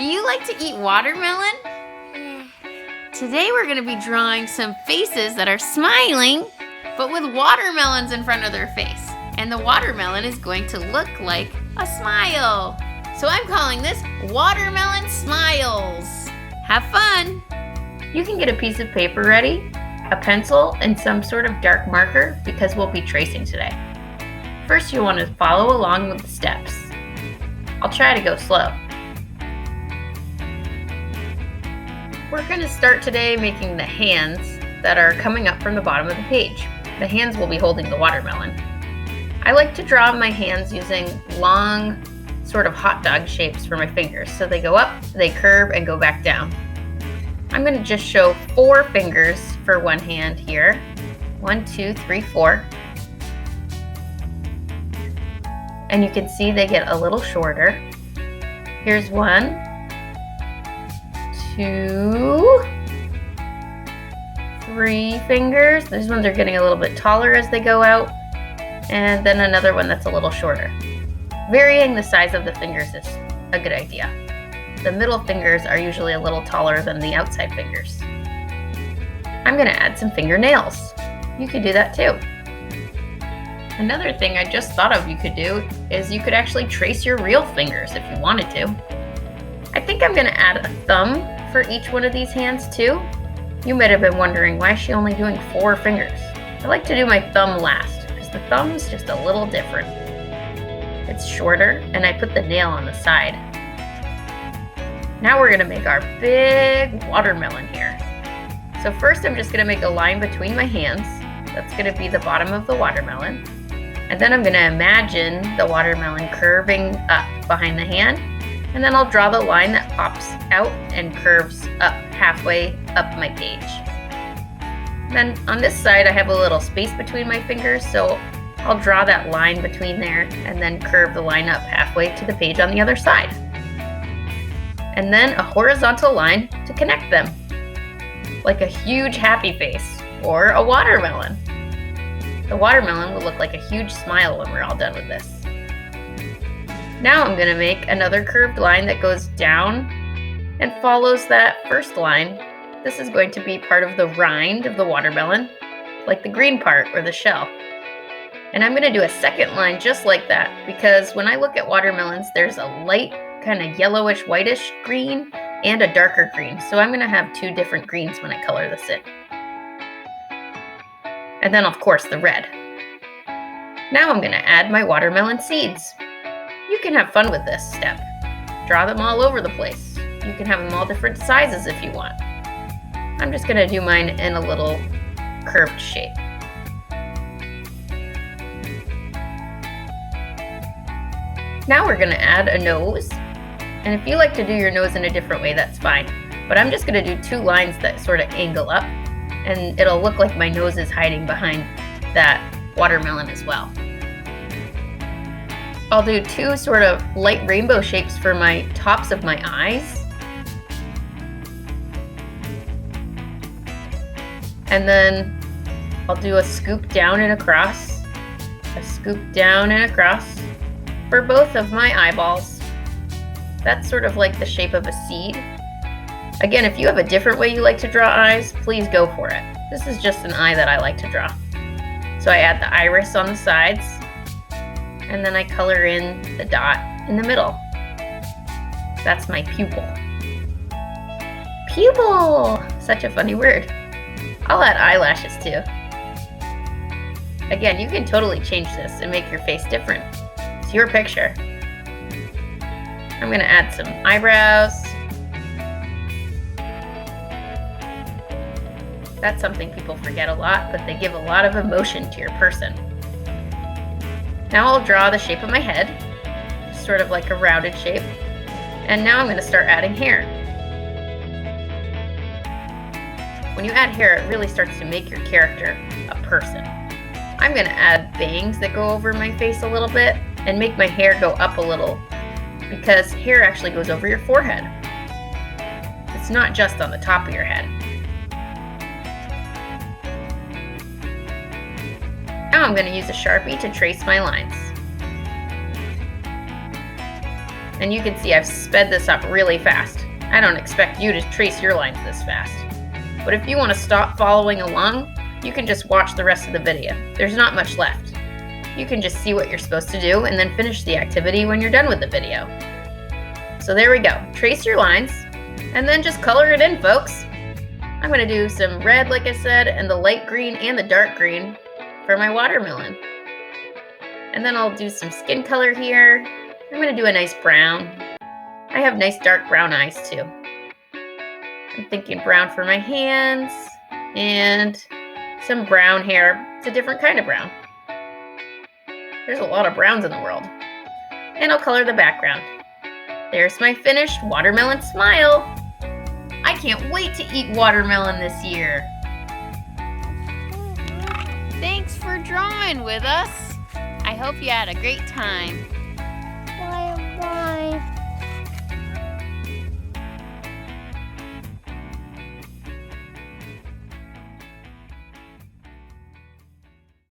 you like to eat watermelon? Yeah. Today we're going to be drawing some faces that are smiling, but with watermelons in front of their face. And the watermelon is going to look like a smile. So I'm calling this Watermelon Smiles. Have fun! You can get a piece of paper ready, a pencil, and some sort of dark marker because we'll be tracing today. First, you want to follow along with the steps. I'll try to go slow. We're going to start today making the hands that are coming up from the bottom of the page. The hands will be holding the watermelon. I like to draw my hands using long, sort of hot dog shapes for my fingers. So they go up, they curve, and go back down. I'm going to just show 4 fingers for one hand here. 1, 2, 3, 4. And you can see they get a little shorter. Here's 1, 2, 3 fingers. These ones are getting a little bit taller as they go out. And then another one that's a little shorter. Varying the size of the fingers is a good idea. The middle fingers are usually a little taller than the outside fingers. I'm going to add some fingernails. You could do that too. Another thing I just thought of you could do is you could actually trace your real fingers if you wanted to. I think I'm going to add a thumb for each one of these hands too. You might have been wondering, why is she only doing 4 fingers? I like to do my thumb last because the thumb's just a little different. It's shorter and I put the nail on the side. Now we're going to make our big watermelon here. So first I'm just going to make a line between my hands. That's going to be the bottom of the watermelon. And then I'm going to imagine the watermelon curving up behind the hand. And then I'll draw the line that pops out and curves up halfway up my page. Then on this side I have a little space between my fingers, so I'll draw that line between there and then curve the line up halfway to the page on the other side. And then a horizontal line to connect them, like a huge happy face or a watermelon. The watermelon will look like a huge smile when we're all done with this. Now I'm going to make another curved line that goes down and follows that first line. This is going to be part of the rind of the watermelon, like the green part or the shell. And I'm going to do a second line just like that because when I look at watermelons, there's a light kind of yellowish, whitish green and a darker green. So I'm going to have 2 different greens when I color this in. And then of course the red. Now I'm going to add my watermelon seeds. You can have fun with this step. Draw them all over the place. You can have them all different sizes if you want. I'm just going to do mine in a little curved shape. Now we're going to add a nose. And if you like to do your nose in a different way, that's fine. But I'm just going to do 2 lines that sort of angle up. And it'll look like my nose is hiding behind that watermelon as well. I'll do 2 sort of light rainbow shapes for my tops of my eyes. And then I'll do a scoop down and across, a scoop down and across for both of my eyeballs. That's sort of like the shape of a seed. Again, if you have a different way you like to draw eyes, please go for it. This is just an eye that I like to draw. So I add the iris on the sides, and then I color in the dot in the middle. That's my pupil. Pupil! Such a funny word. I'll add eyelashes too. Again, you can totally change this and make your face different. It's your picture. I'm going to add some eyebrows. That's something people forget a lot, but they give a lot of emotion to your person. Now I'll draw the shape of my head, sort of like a rounded shape. And now I'm going to start adding hair. When you add hair, it really starts to make your character a person. I'm going to add bangs that go over my face a little bit and make my hair go up a little because hair actually goes over your forehead. It's not just on the top of your head. Now I'm going to use a Sharpie to trace my lines. And you can see I've sped this up really fast. I don't expect you to trace your lines this fast. But if you want to stop following along, you can just watch the rest of the video. There's not much left. You can just see what you're supposed to do and then finish the activity when you're done with the video. So there we go. Trace your lines and then just color it in, folks. I'm going to do some red, like I said, and the light green and the dark green for my watermelon. And then I'll do some skin color here. I'm going to do a nice brown. I have nice dark brown eyes too. I'm thinking brown for my hands and some brown hair. It's a different kind of brown. There's a lot of browns in the world. And I'll color the background. There's my finished watermelon smile. I can't wait to eat watermelon this year. Thanks for drawing with us. I hope you had a great time. Bye bye.